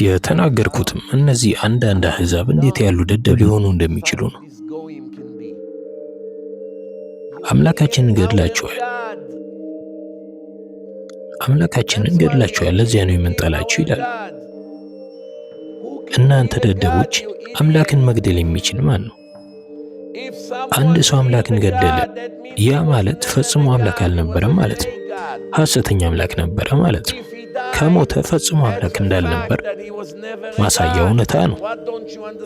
የተናገርኩትም እነዚህ አንዳንድ አሕዛብ እንዴት ያሉ ደደብ ሊሆኑ እንደሚችሉ ነው። አምላካችንን ገድላችኋል፣ ለዚያ ነው የምንጠላችሁ ይላል። እናንተ ደደቦች፣ አምላክን መግደል የሚችል ማን ነው? አንድ ሰው አምላክን ገደለ፣ ያ ማለት ፈጽሞ አምላክ አልነበረም ማለት ነው። ሐሰተኛ አምላክ ነበረ ማለት ነው። ከሞተ ፈጽሞ አምላክ እንዳልነበር ማሳያው እውነታ ነው።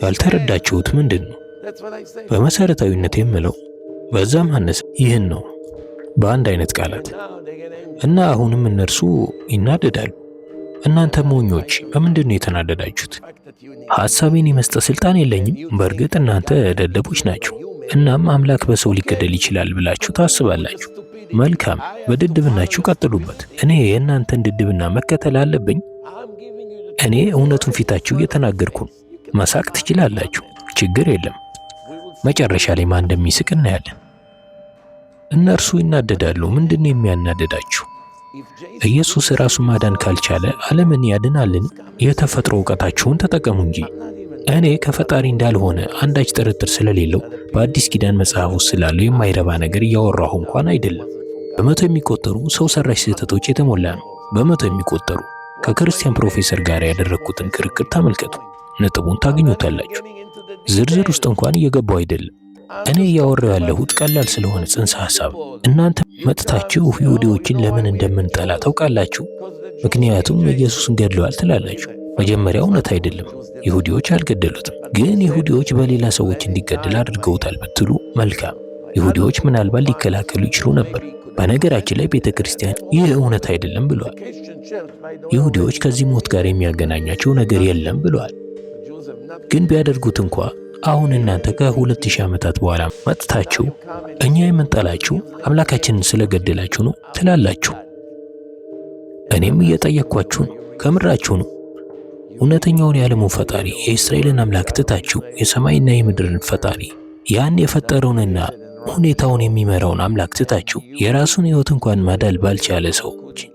ያልተረዳችሁት ምንድን ነው? በመሰረታዊነት የምለው በዛም አነሰ ይህን ነው፣ በአንድ አይነት ቃላት እና አሁንም እነርሱ ይናደዳሉ። እናንተ ሞኞች፣ በምንድን ነው የተናደዳችሁት? ሐሳቤን የመስጠት ስልጣን የለኝም። በእርግጥ እናንተ ደደቦች ናችሁ። እናም አምላክ በሰው ሊገደል ይችላል ብላችሁ ታስባላችሁ። መልካም፣ በድድብናችሁ ቀጥሉበት። እኔ የእናንተን ድድብና መከተል አለብኝ? እኔ እውነቱን ፊታችሁ እየተናገርኩ ነው። መሳቅ ትችላላችሁ፣ ችግር የለም። መጨረሻ ላይ ማን እንደሚስቅ እናያለን። እነርሱ ይናደዳሉ። ምንድን ነው የሚያናደዳችሁ? ኢየሱስ ራሱን ማዳን ካልቻለ ዓለምን ያድናልን? የተፈጥሮ ዕውቀታችሁን ተጠቀሙ እንጂ። እኔ ከፈጣሪ እንዳልሆነ አንዳች ጥርጥር ስለሌለው በአዲስ ኪዳን መጽሐፍ ውስጥ ስላለው የማይረባ ነገር እያወራሁ እንኳን አይደለም። በመቶ የሚቆጠሩ ሰው ሰራሽ ስህተቶች የተሞላ ነው። በመቶ የሚቆጠሩ ከክርስቲያን ፕሮፌሰር ጋር ያደረግኩትን ክርክር ተመልከቱ፣ ነጥቡን ታገኙታላችሁ። ዝርዝር ውስጥ እንኳን እየገባው አይደለም። እኔ እያወራሁ ያለሁት ቀላል ስለሆነ ጽንሰ ሐሳብ። እናንተ መጥታችሁ ይሁዲዎችን ለምን እንደምንጠላ ታውቃላችሁ? ምክንያቱም ኢየሱስን ገድለዋል ትላላችሁ። መጀመሪያ እውነት አይደለም፣ ይሁዲዎች አልገደሉትም። ግን ይሁዲዎች በሌላ ሰዎች እንዲገደል አድርገውታል ብትሉ መልካም። ይሁዲዎች ምናልባት ሊከላከሉ ይችሉ ነበር። በነገራችን ላይ ቤተ ክርስቲያን ይህ እውነት አይደለም ብለዋል። ይሁዲዎች ከዚህ ሞት ጋር የሚያገናኛቸው ነገር የለም ብለዋል። ግን ቢያደርጉት እንኳ አሁን እናንተ ከ2000 ዓመታት በኋላ መጥታችሁ እኛ የምንጠላችሁ አምላካችንን ስለገደላችሁ ነው ትላላችሁ። እኔም እየጠየቅኳችሁ ነው፣ ከምራችሁ ነው። እውነተኛውን የዓለሙ ፈጣሪ የእስራኤልን አምላክ ትታችሁ የሰማይና የምድርን ፈጣሪ ያን የፈጠረውንና ሁኔታውን የሚመራውን አምላክ ትታችሁ የራሱን ሕይወት እንኳን ማዳል ባልቻለ ሰው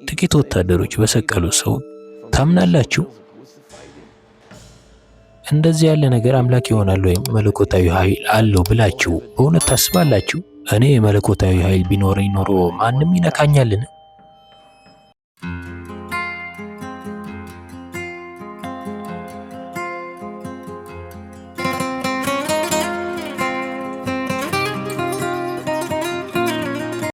ጥቂት ወታደሮች በሰቀሉ ሰው ታምናላችሁ? እንደዚህ ያለ ነገር አምላክ ይሆናል ወይም መለኮታዊ ኃይል አለው ብላችሁ በእውነት ታስባላችሁ? እኔ መለኮታዊ ኃይል ቢኖረኝ ኖሮ ማንም ይነካኛልን?